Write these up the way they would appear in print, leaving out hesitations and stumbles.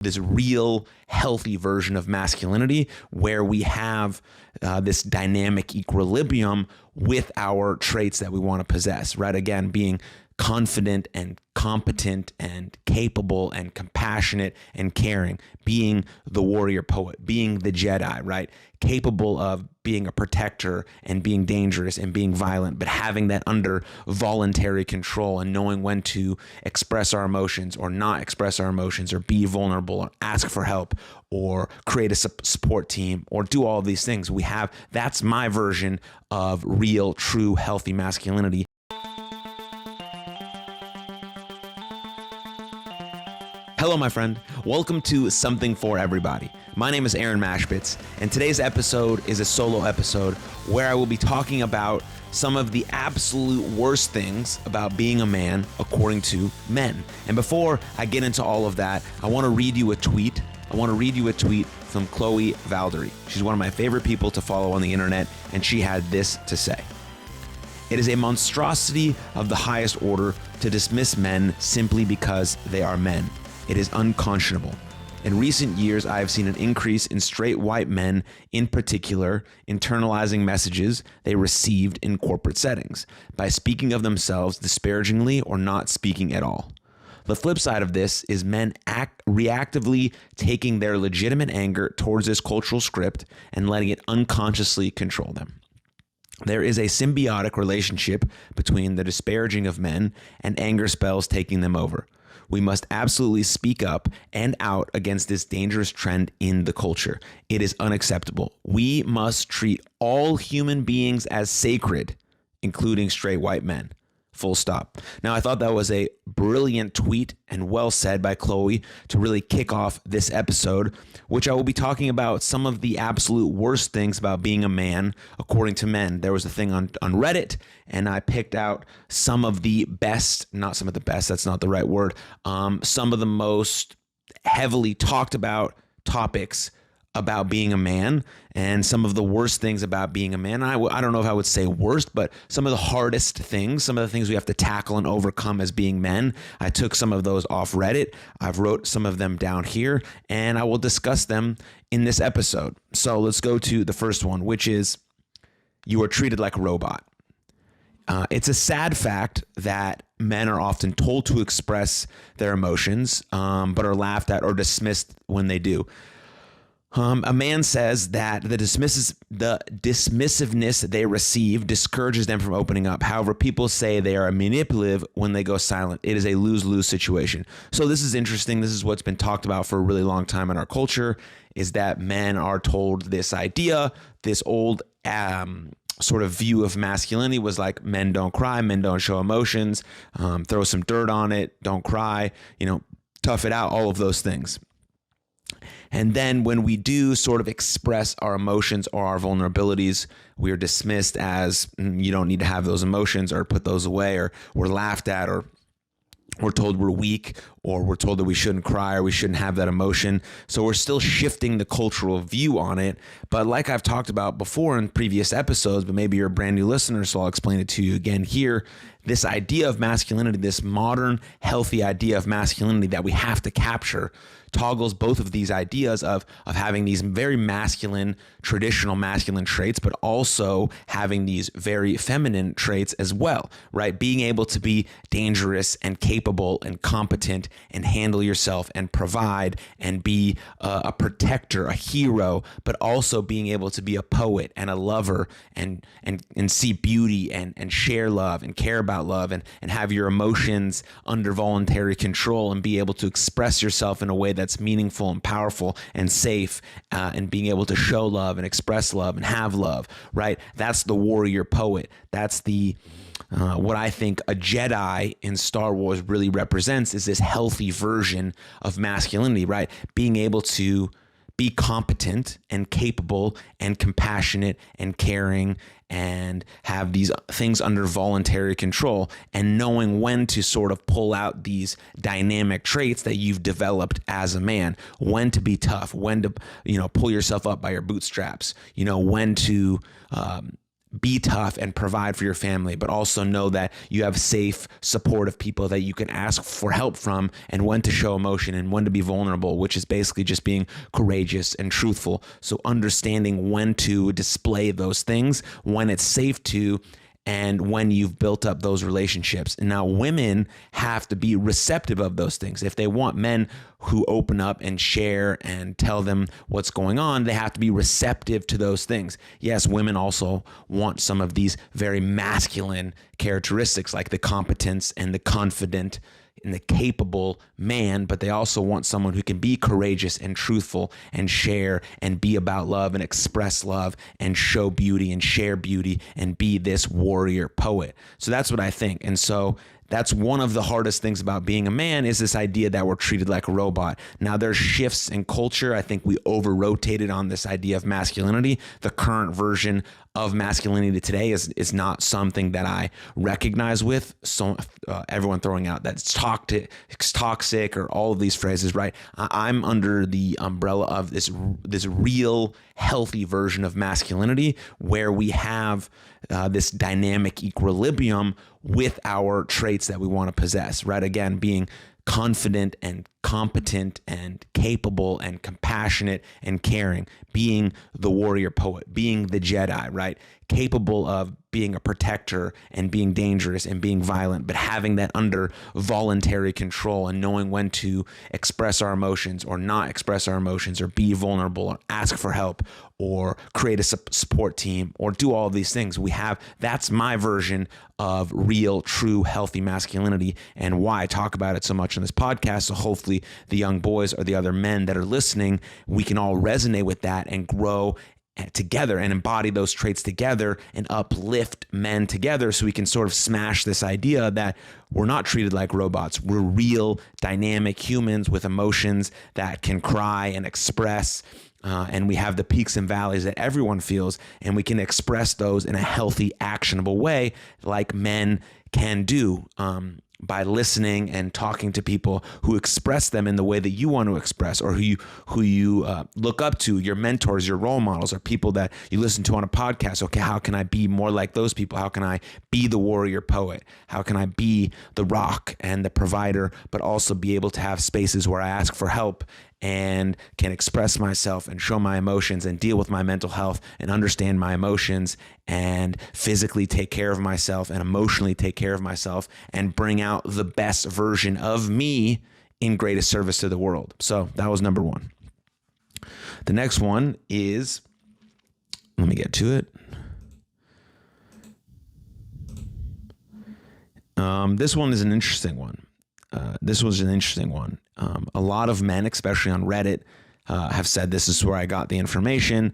this real healthy version of masculinity where we have this dynamic equilibrium with our traits that we want to possess, right? Again, being confident and competent and capable and compassionate and caring, being the warrior poet, being the Jedi, right? Capable of being a protector and being dangerous and being violent, but having that under voluntary control and knowing when to express our emotions or not express our emotions or be vulnerable or ask for help or create a support team or do all of these things. That's my version of real, true, healthy masculinity. Hello, my friend. Welcome to Something for Everybody. My name is Aaron Machbitz, and today's episode is a solo episode where I will be talking about some of the absolute worst things about being a man according to men. And before I get into all of that, I want to read you a tweet. From Chloe Valdery. She's one of my favorite people to follow on the internet, and she had this to say. It is a monstrosity of the highest order to dismiss men simply because they are men. It is unconscionable. In recent years, I have seen an increase in straight white men, in particular, internalizing messages they received in corporate settings by speaking of themselves disparagingly or not speaking at all. The flip side of this is men reactively taking their legitimate anger towards this cultural script and letting it unconsciously control them. There is a symbiotic relationship between the disparaging of men and anger spells taking them over. We must absolutely speak up and out against this dangerous trend in the culture. It is unacceptable. We must treat all human beings as sacred, including straight white men. Full stop. Now, I thought that was a brilliant tweet and well said by Chloe to really kick off this episode, which I will be talking about some of the absolute worst things about being a man, according to men. There was a thing on Reddit, and I picked out some of the best, not some of the best, that's not the right word, some of the most heavily talked about topics about being a man and some of the worst things about being a man. I don't know if I would say worst, but some of the hardest things, some of the things we have to tackle and overcome as being men. I took some of those off Reddit. I've wrote some of them down here, and I will discuss them in this episode. So let's go to the first one, which is you are treated like a robot. It's a sad fact that men are often told to express their emotions, but are laughed at or dismissed when they do. A man says that the dismissiveness they receive discourages them from opening up. However, people say they are manipulative when they go silent. It is a lose-lose situation. So this is interesting. This is what's been talked about for a really long time in our culture, is that men are told this idea, this old sort of view of masculinity was like men don't cry, men don't show emotions, throw some dirt on it, don't cry, tough it out, all of those things. And then when we do sort of express our emotions or our vulnerabilities, we are dismissed as you don't need to have those emotions or put those away, or we're laughed at, or we're told we're weak, or we're told that we shouldn't cry or we shouldn't have that emotion. So we're still shifting the cultural view on it. But like I've talked about before in previous episodes, but maybe you're a brand new listener, so I'll explain it to you again here. This idea of masculinity, this modern, healthy idea of masculinity that we have to capture, toggles both of these ideas of having these very masculine, traditional masculine traits, but also having these very feminine traits as well, right? Being able to be dangerous and capable and competent and handle yourself and provide and be a protector, a hero, but also being able to be a poet and a lover and see beauty and share love and care about love and have your emotions under voluntary control and be able to express yourself in a way that's meaningful and powerful and safe, and being able to show love and express love and have love, right? That's the warrior poet. That's the what I think a Jedi in Star Wars really represents, is this healthy version of masculinity, right? Being able to be competent and capable and compassionate and caring and have these things under voluntary control, and knowing when to sort of pull out these dynamic traits that you've developed as a man, when to be tough, when to, pull yourself up by your bootstraps, when to be tough and provide for your family, but also know that you have safe, supportive people that you can ask for help from, and when to show emotion and when to be vulnerable, which is basically just being courageous and truthful. So understanding when to display those things, when it's safe to, and when you've built up those relationships. And now women have to be receptive of those things. If they want men who open up and share and tell them what's going on, they have to be receptive to those things. Yes, women also want some of these very masculine characteristics like the competence and the confident and the capable man, but they also want someone who can be courageous and truthful and share and be about love and express love and show beauty and share beauty and be this warrior poet. So that's what I think. And so that's one of the hardest things about being a man, is this idea that we're treated like a robot. Now, there's shifts in culture. I think we over-rotated on this idea of masculinity. The current version of masculinity today is not something that I recognize with. So everyone throwing out that it's toxic or all of these phrases, right? I'm under the umbrella of this real healthy version of masculinity where we have this dynamic equilibrium with our traits that we want to possess, right? Again, being confident and competent and capable and compassionate and caring, being the warrior poet, being the Jedi, right? Capable of being a protector and being dangerous and being violent, but having that under voluntary control and knowing when to express our emotions or not express our emotions or be vulnerable or ask for help or create a support team or do all of these things. That's my version of real, true, healthy masculinity, and why I talk about it so much on this podcast. So hopefully the young boys or the other men that are listening, we can all resonate with that and grow together and embody those traits together and uplift men together, so we can sort of smash this idea that we're not treated like robots. We're real, dynamic humans with emotions that can cry and express, and we have the peaks and valleys that everyone feels, and we can express those in a healthy, actionable way like men can do. By listening and talking to people who express them in the way that you want to express, or who you look up to, your mentors, your role models, or people that you listen to on a podcast. Okay, how can I be more like those people? How can I be the warrior poet? How can I be the rock and the provider, but also be able to have spaces where I ask for help and can express myself and show my emotions and deal with my mental health and understand my emotions and physically take care of myself and emotionally take care of myself and bring out the best version of me in greatest service to the world. So that was number one. The next one is, let me get to it. This one is an interesting one. A lot of men, especially on Reddit, have said this is where I got the information.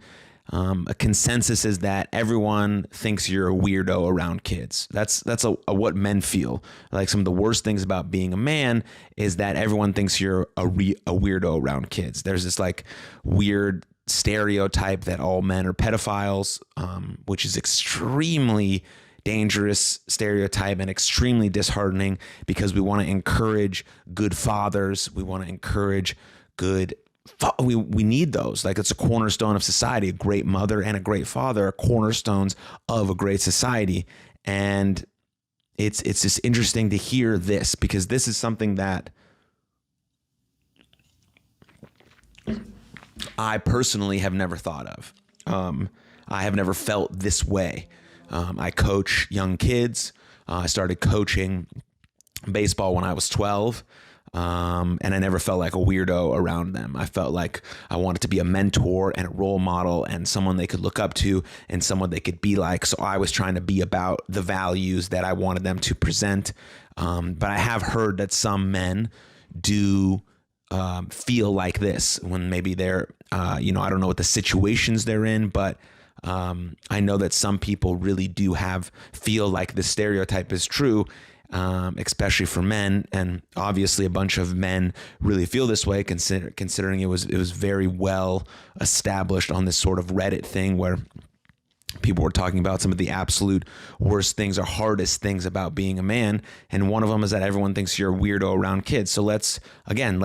A consensus is that everyone thinks you're a weirdo around kids. That's what men feel. Like, some of the worst things about being a man is that everyone thinks you're a weirdo around kids. There's this like weird stereotype that all men are pedophiles, which is extremely dangerous stereotype and extremely disheartening, because we want to encourage good fathers. We want to encourage we need those. Like, it's a cornerstone of society. A great mother and a great father are cornerstones of a great society. And it's just interesting to hear this, because this is something that I personally have never thought of. I have never felt this way. I coach young kids. I started coaching baseball when I was 12. And I never felt like a weirdo around them. I felt like I wanted to be a mentor and a role model and someone they could look up to and someone they could be like. So I was trying to be about the values that I wanted them to present. But I have heard that some men do feel like this when maybe they're, I don't know what the situations they're in, but I know that some people really do feel like the stereotype is true, especially for men. And obviously a bunch of men really feel this way, considering it was very well established on this sort of Reddit thing where people were talking about some of the absolute worst things or hardest things about being a man. And one of them is that everyone thinks you're a weirdo around kids. So let's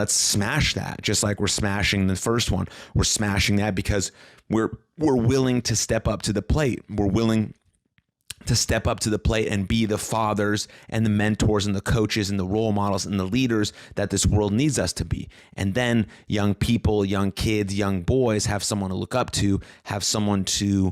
smash that. Just like we're smashing the first one. We're smashing that because we're willing to step up to the plate. We're willing to step up to the plate and be the fathers and the mentors and the coaches and the role models and the leaders that this world needs us to be. And then young people, young kids, young boys have someone to look up to, have someone to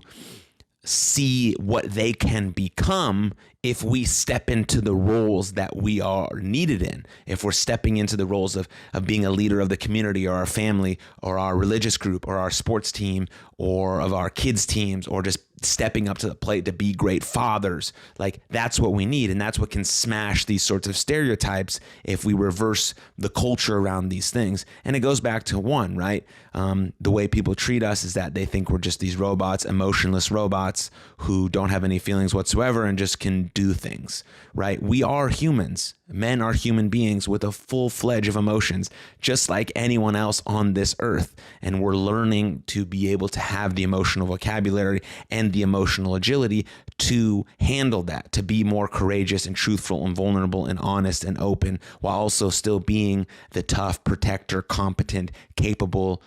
see what they can become if we step into the roles that we are needed in. If we're stepping into the roles of being a leader of the community or our family or our religious group or our sports team or of our kids' teams, or just stepping up to the plate to be great fathers, like that's what we need. And that's what can smash these sorts of stereotypes if we reverse the culture around these things. And it goes back to one, right? The way people treat us is that they think we're just these robots, emotionless robots who don't have any feelings whatsoever and just can do things, right? We are humans. Men are human beings with a full fledged of emotions, just like anyone else on this earth. And we're learning to be able to have the emotional vocabulary and the emotional agility to handle that, to be more courageous and truthful and vulnerable and honest and open, while also still being the tough, protector, competent, capable,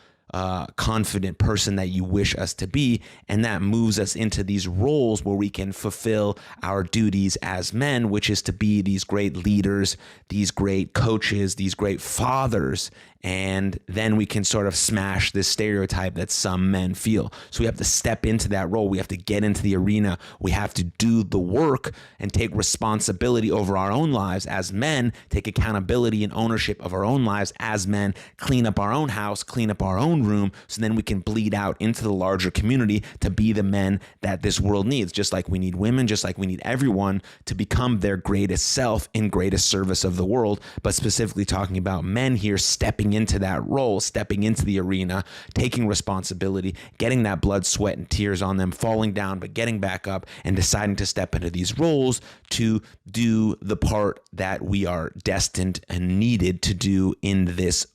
confident person that you wish us to be. And that moves us into these roles where we can fulfill our duties as men, which is to be these great leaders, these great coaches, these great fathers. And then we can sort of smash this stereotype that some men feel. So we have to step into that role. We have to get into the arena. We have to do the work and take responsibility over our own lives as men, take accountability and ownership of our own lives as men, clean up our own house, clean up our own room, so then we can bleed out into the larger community to be the men that this world needs. Just like we need women, just like we need everyone to become their greatest self in greatest service of the world. But specifically talking about men here stepping into that role, stepping into the arena, taking responsibility, getting that blood, sweat, and tears on them, falling down, but getting back up and deciding to step into these roles to do the part that we are destined and needed to do in this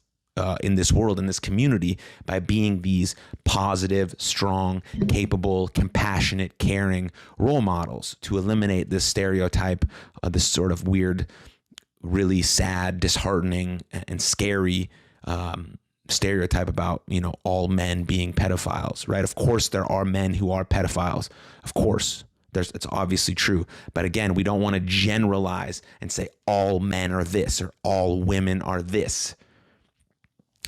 world, in this community, by being these positive, strong, capable, compassionate, caring role models to eliminate this stereotype, this sort of weird, really sad, disheartening, and scary stereotype about, all men being pedophiles, right? Of course, there are men who are pedophiles. Of course, it's obviously true. But again, we don't want to generalize and say all men are this or all women are this.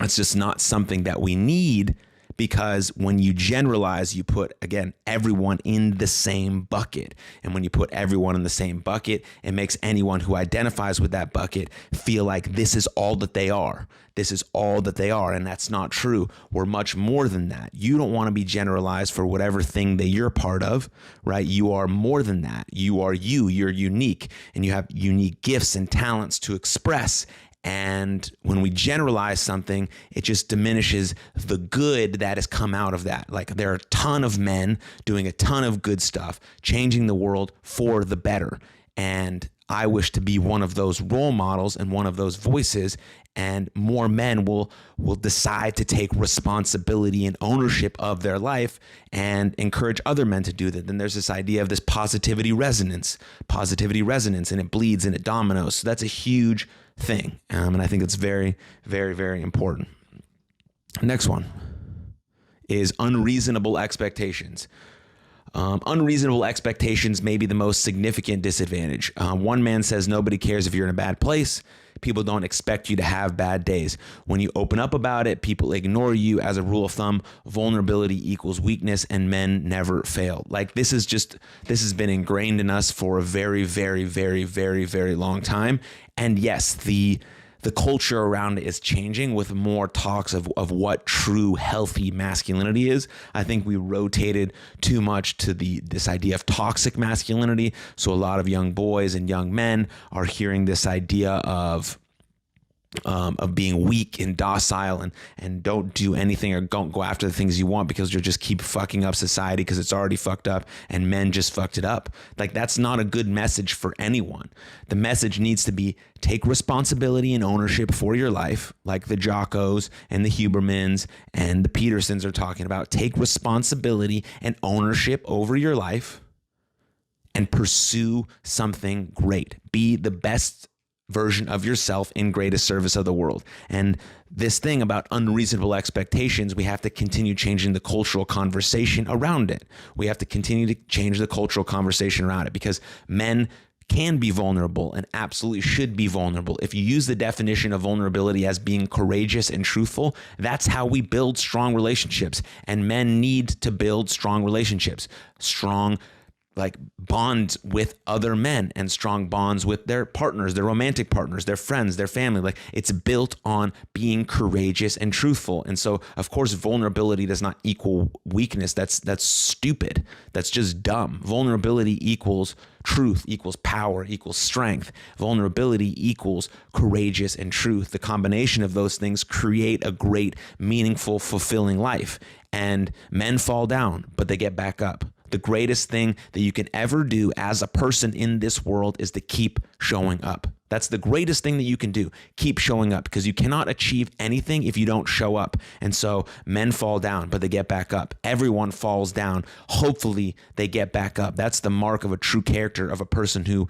It's just not something that we need, because when you generalize, you put, again, everyone in the same bucket. And when you put everyone in the same bucket, it makes anyone who identifies with that bucket feel like this is all that they are. This is all that they are. And that's not true. We're much more than that. You don't want to be generalized for whatever thing that you're part of, right? You are more than that. You are you. You're unique. And you have unique gifts and talents to express. And when we generalize something, it just diminishes the good that has come out of that. Like, there are a ton of men doing a ton of good stuff, changing the world for the better. And I wish to be one of those role models and one of those voices, and more men will decide to take responsibility and ownership of their life and encourage other men to do that. Then there's this idea of this positivity resonance, and it bleeds and it dominoes. So that's a huge thing. And I think it's very, very, very important. Next one is unreasonable expectations. Unreasonable expectations may be the most significant disadvantage. One man says nobody cares if you're in a bad place. People don't expect you to have bad days. When you open up about it, people ignore you. As a rule of thumb, vulnerability equals weakness, and men never fail. Like, this has been ingrained in us for a very, very, very, very, very long time. And yes, the culture around it is changing with more talks of what true healthy masculinity is. I think we rotated too much to this idea of toxic masculinity. So a lot of young boys and young men are hearing this idea of being weak and docile and don't do anything or don't go after the things you want because you'll just keep fucking up society because it's already fucked up and men just fucked it up. Like, that's not a good message for anyone. The message needs to be take responsibility and ownership for your life, like the Jockos and the Hubermans and the Petersons are talking about. Take responsibility and ownership over your life and pursue something great. Be the best version of yourself in greatest service of the world. And this thing about unreasonable expectations, we have to continue changing the cultural conversation around it. We have to continue to change the cultural conversation around it, because men can be vulnerable and absolutely should be vulnerable. If you use the definition of vulnerability as being courageous and truthful, that's how we build strong relationships. And men need to build strong relationships, strong bonds with other men, and strong bonds with their partners, their romantic partners, their friends, their family. It's built on being courageous and truthful. And so, of course, vulnerability does not equal weakness. That's stupid. That's just dumb. Vulnerability equals truth, equals power, equals strength. Vulnerability equals courageous and truth. The combination of those things create a great, meaningful, fulfilling life. And men fall down, but they get back up. The greatest thing that you can ever do as a person in this world is to keep showing up. That's the greatest thing that you can do. Keep showing up, because you cannot achieve anything if you don't show up. And so men fall down, but they get back up. Everyone falls down. Hopefully they get back up. That's the mark of a true character, of a person who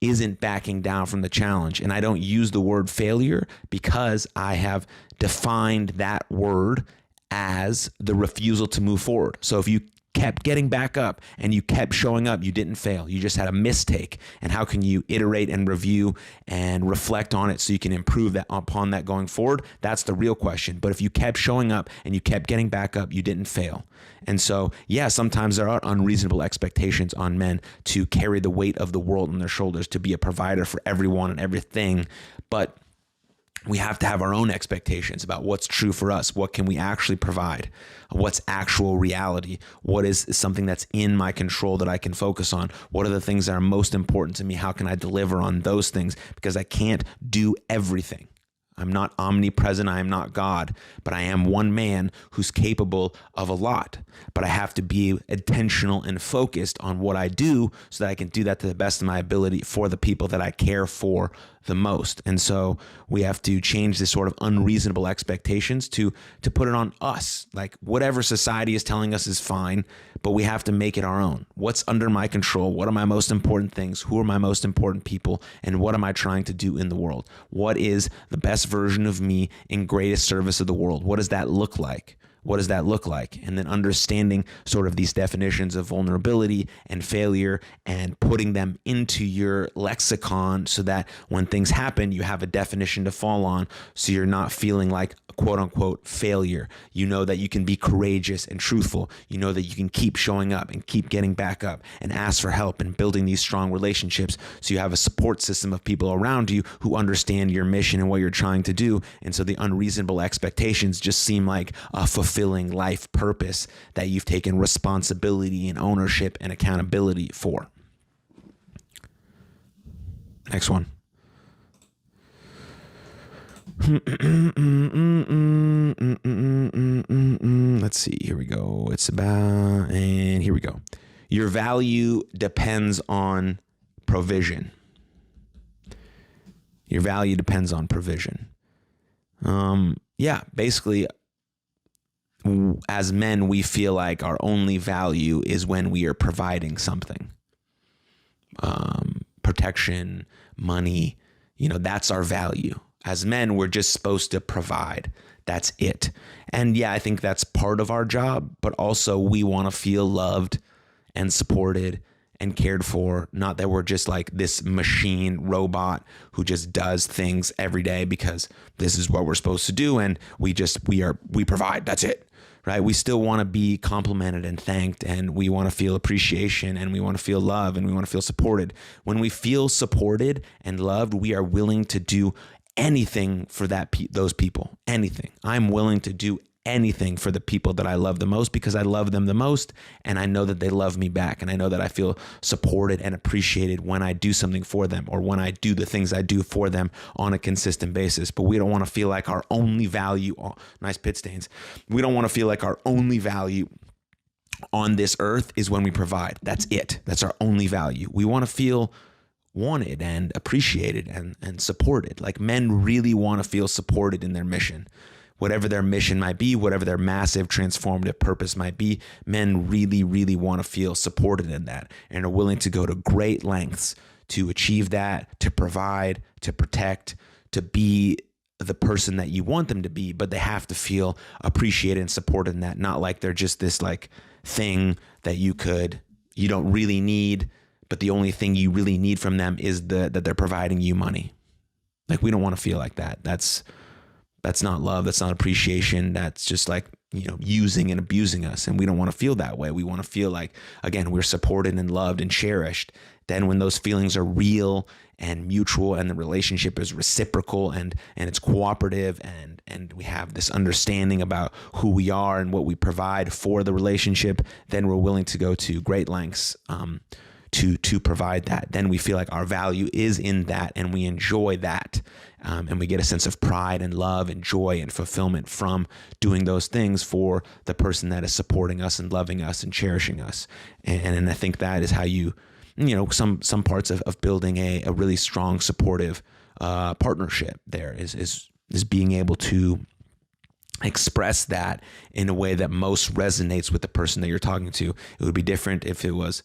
isn't backing down from the challenge. And I don't use the word failure because I have defined that word as the refusal to move forward. So if you kept getting back up and you kept showing up, you didn't fail. You just had a mistake. And how can you iterate and review and reflect on it so you can improve that upon that going forward? That's the real question. But if you kept showing up and you kept getting back up, you didn't fail. And so, yeah, sometimes there are unreasonable expectations on men to carry the weight of the world on their shoulders, to be a provider for everyone and everything. But we have to have our own expectations about what's true for us. What can we actually provide? What's actual reality? What is something that's in my control that I can focus on? What are the things that are most important to me? How can I deliver on those things? Because I can't do everything. I'm not omnipresent. I am not God, but I am one man who's capable of a lot. But I have to be intentional and focused on what I do so that I can do that to the best of my ability for the people that I care for the most. And so we have to change this sort of unreasonable expectations to put it on us. Like, whatever society is telling us is fine, but we have to make it our own. What's under my control? What are my most important things? Who are my most important people? And what am I trying to do in the world? What is the best version of me in greatest service of the world? What does that look like? What does that look like? And then understanding sort of these definitions of vulnerability and failure and putting them into your lexicon so that when things happen, you have a definition to fall on, so you're not feeling like a quote unquote failure. You know that you can be courageous and truthful. You know that you can keep showing up and keep getting back up and ask for help and building these strong relationships. So you have a support system of people around you who understand your mission and what you're trying to do. And so the unreasonable expectations just seem like a fulfilling life purpose that you've taken responsibility and ownership and accountability for. Next one. Let's see. Here we go. Here we go. Your value depends on provision. Your value depends on provision. Basically, as men, we feel like our only value is when we are providing something. Protection, money, that's our value. As men, we're just supposed to provide. That's it. And yeah, I think that's part of our job, but also we want to feel loved and supported and cared for. Not that we're just like this machine robot who just does things every day because this is what we're supposed to do. And we provide. That's it. Right? We still want to be complimented and thanked, and we want to feel appreciation, and we want to feel love, and we want to feel supported. When we feel supported and loved, we are willing to do anything for those people. Anything. I'm willing to do anything for the people that I love the most because I love them the most, and I know that they love me back, and I know that I feel supported and appreciated when I do something for them or when I do the things I do for them on a consistent basis. But we don't want to feel like our only value, nice pit stains. We don't want to feel like our only value on this earth is when we provide. That's it. That's our only value. We want to feel wanted and appreciated and supported. Like, men really want to feel supported in their mission. Whatever their mission might be, whatever their massive transformative purpose might be, men really, really want to feel supported in that and are willing to go to great lengths to achieve that, to provide, to protect, to be the person that you want them to be, but they have to feel appreciated and supported in that, not like they're just this like thing that you don't really need, but the only thing you really need from them is that they're providing you money. Like, we don't want to feel like that. That's not love. That's not appreciation. That's just like, using and abusing us. And we don't want to feel that way. We want to feel like, again, we're supported and loved and cherished. Then when those feelings are real and mutual and the relationship is reciprocal and it's cooperative and we have this understanding about who we are and what we provide for the relationship, then we're willing to go to great lengths to provide that. Then we feel like our value is in that and we enjoy that. And we get a sense of pride and love and joy and fulfillment from doing those things for the person that is supporting us and loving us and cherishing us. And I think that is how some parts of building a really strong, supportive partnership there is being able to express that in a way that most resonates with the person that you're talking to. It would be different if it was,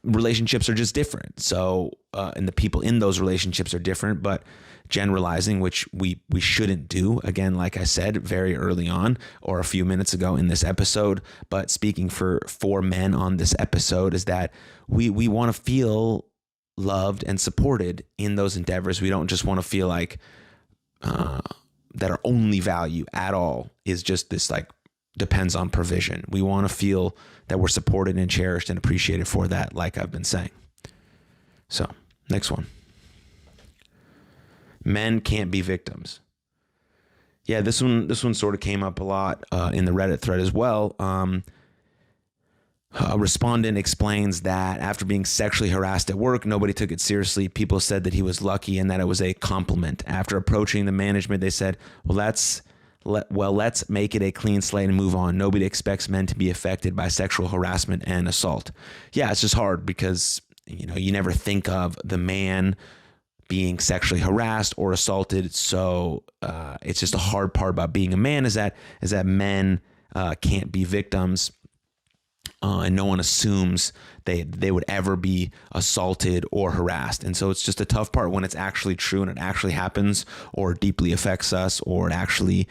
relationships are just different. So, and the people in those relationships are different, but generalizing, which we shouldn't do, again, like I said, very early on or a few minutes ago in this episode, but speaking for men on this episode is that we want to feel loved and supported in those endeavors. We don't just want to feel like, that our only value at all is just this like depends on provision. We want to feel that we're supported and cherished and appreciated for that, like I've been saying. So, next one. Men can't be victims. Yeah, this one sort of came up a lot in the Reddit thread as well. A respondent explains that after being sexually harassed at work, nobody took it seriously. People said that he was lucky and that it was a compliment. After approaching the management, they said, let's make it a clean slate and move on. Nobody expects men to be affected by sexual harassment and assault. Yeah, it's just hard because, you never think of the man being sexually harassed or assaulted. So it's just a hard part about being a man is that men can't be victims. And no one assumes they would ever be assaulted or harassed. And so it's just a tough part when it's actually true and it actually happens or deeply affects us or it actually,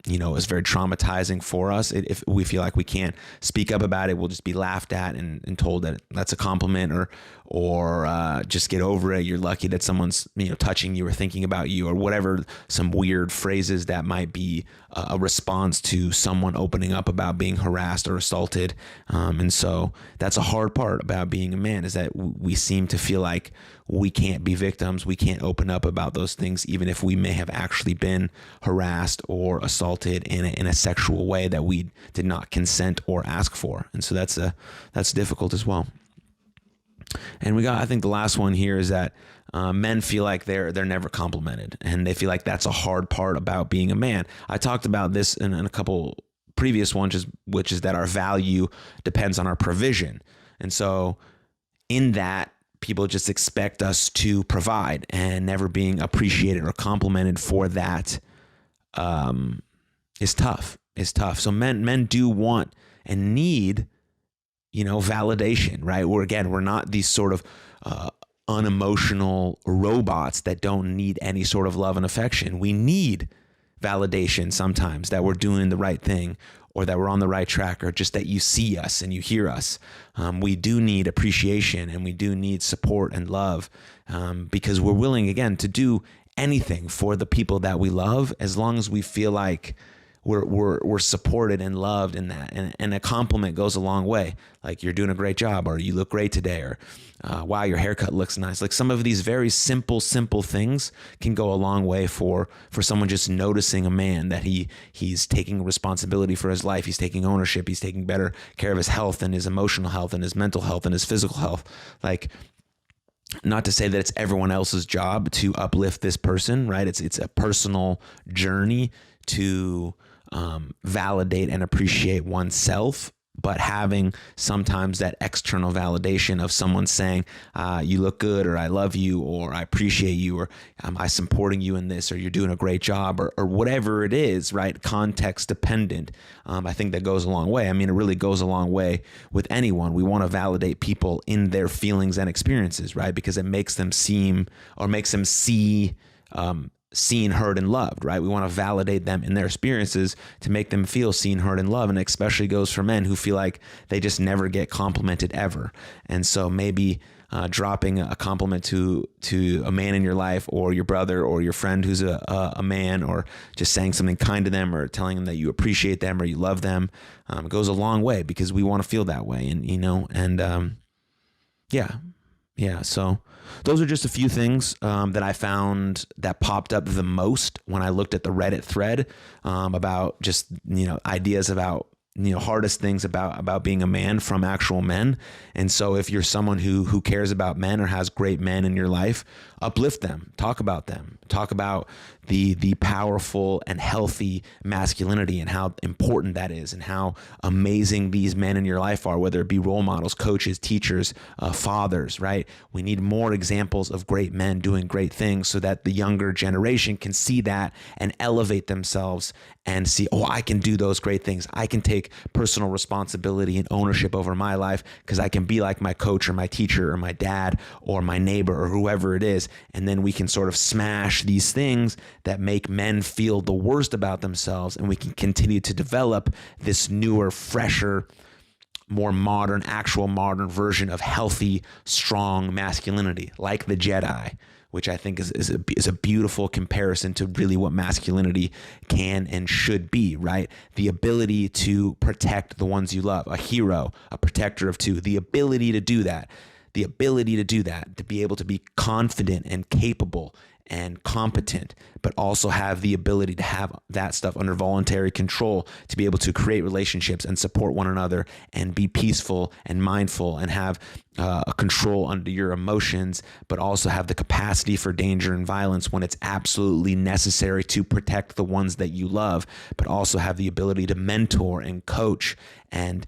is very traumatizing for us. If we feel like we can't speak up about it, we'll just be laughed at and told that that's a compliment or just get over it. You're lucky that someone's, touching you or thinking about you or whatever, some weird phrases that might be a response to someone opening up about being harassed or assaulted. And so that's a hard part about being a man is that we seem to feel like we can't be victims. We can't open up about those things, even if we may have actually been harassed or assaulted in a sexual way that we did not consent or ask for. And so that's difficult as well. And I think the last one here is that men feel like they're never complimented, and they feel like that's a hard part about being a man. I talked about this in a couple previous ones, which is that our value depends on our provision. And so in that, people just expect us to provide, and never being appreciated or complimented for that is tough. So men do want and need, validation, right? We're not these sort of unemotional robots that don't need any sort of love and affection. We need validation sometimes that we're doing the right thing or that we're on the right track or just that you see us and you hear us. We do need appreciation and we do need support and love because we're willing, again, to do anything for the people that we love as long as we feel like we're supported and loved in that. And a compliment goes a long way. Like, you're doing a great job, or you look great today, or wow, your haircut looks nice. Like, some of these very simple things can go a long way for someone just noticing a man that he's taking responsibility for his life. He's taking ownership. He's taking better care of his health and his emotional health and his mental health and his physical health. Like, not to say that it's everyone else's job to uplift this person, right? It's a personal journey to validate and appreciate oneself but having sometimes that external validation of someone saying, you look good, or I love you, or I appreciate you, or I'm supporting you in this, or you're doing a great job, or whatever it is, right? Context dependent. I think that goes a long way. I mean, it really goes a long way with anyone. We want to validate people in their feelings and experiences, right? Because it makes them seem, or makes them see, seen, heard, and loved, right? We want to validate them in their experiences to make them feel seen, heard, and loved. And it especially goes for men who feel like they just never get complimented ever. And so maybe dropping a compliment to a man in your life, or your brother, or your friend who's a man, or just saying something kind to them, or telling them that you appreciate them or you love them, goes a long way, because we want to feel that way. And, yeah. So those are just a few things that I found that popped up the most when I looked at the Reddit thread about just, ideas about, hardest things about being a man from actual men. And so if you're someone who cares about men, or has great men in your life, uplift them, talk about them, talk about the powerful and healthy masculinity, and how important that is, and how amazing these men in your life are, whether it be role models, coaches, teachers, fathers, right? We need more examples of great men doing great things, so that the younger generation can see that and elevate themselves and see, oh, I can do those great things. I can take personal responsibility and ownership over my life, because I can be like my coach, or my teacher, or my dad, or my neighbor, or whoever it is. And then we can sort of smash these things that make men feel the worst about themselves, and we can continue to develop this newer, fresher, more modern, actual modern version of healthy, strong masculinity, like the Jedi, which I think is a beautiful comparison to really what masculinity can and should be, right? The ability to protect the ones you love, a hero, a protector of two, the ability to do that, to be able to be confident and capable and competent, but also have the ability to have that stuff under voluntary control, to be able to create relationships and support one another, and be peaceful and mindful, and have a control under your emotions, but also have the capacity for danger and violence when it's absolutely necessary to protect the ones that you love, but also have the ability to mentor and coach and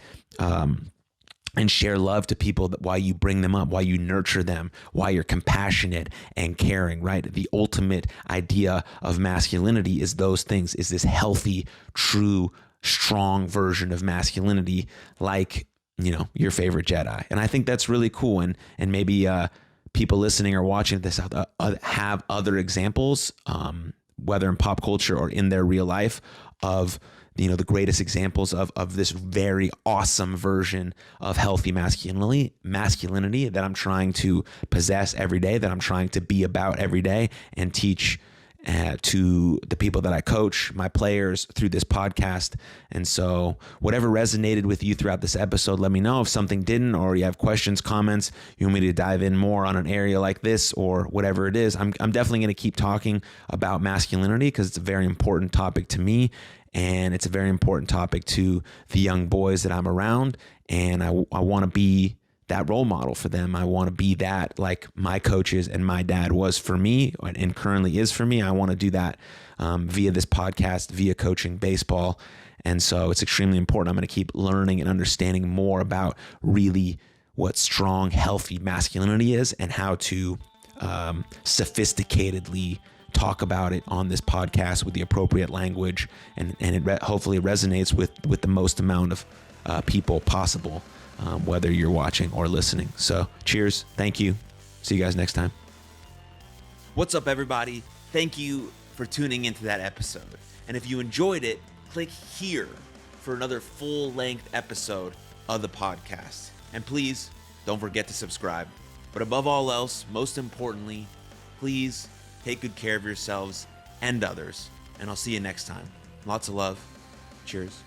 share love to people, that why you bring them up, why you nurture them, why you're compassionate and caring, right? The ultimate idea of masculinity is those things, is this healthy, true, strong version of masculinity, like, your favorite Jedi. And I think that's really cool. And maybe people listening or watching this have other examples, whether in pop culture or in their real life, of the greatest examples of this very awesome version of healthy masculinity that I'm trying to possess every day, that I'm trying to be about every day, and teach to the people that I coach, my players, through this podcast. And so whatever resonated with you throughout this episode, let me know. If something didn't, or you have questions, comments, you want me to dive in more on an area like this, or whatever it is, I'm definitely going to keep talking about masculinity, because it's a very important topic to me. And it's a very important topic to the young boys that I'm around. And I want to be that role model for them. I want to be that, like my coaches and my dad was for me, and currently is for me. I want to do that via this podcast, via coaching baseball. And so it's extremely important. I'm going to keep learning and understanding more about really what strong, healthy masculinity is, and how to sophisticatedly talk about it on this podcast with the appropriate language, and it hopefully resonates with the most amount of people possible, whether you're watching or listening. So cheers. Thank you. See you guys next time. What's up, everybody? Thank you for tuning into that episode. And if you enjoyed it, click here for another full-length episode of the podcast. And please don't forget to subscribe. But above all else, most importantly, please take good care of yourselves and others. And I'll see you next time. Lots of love. Cheers.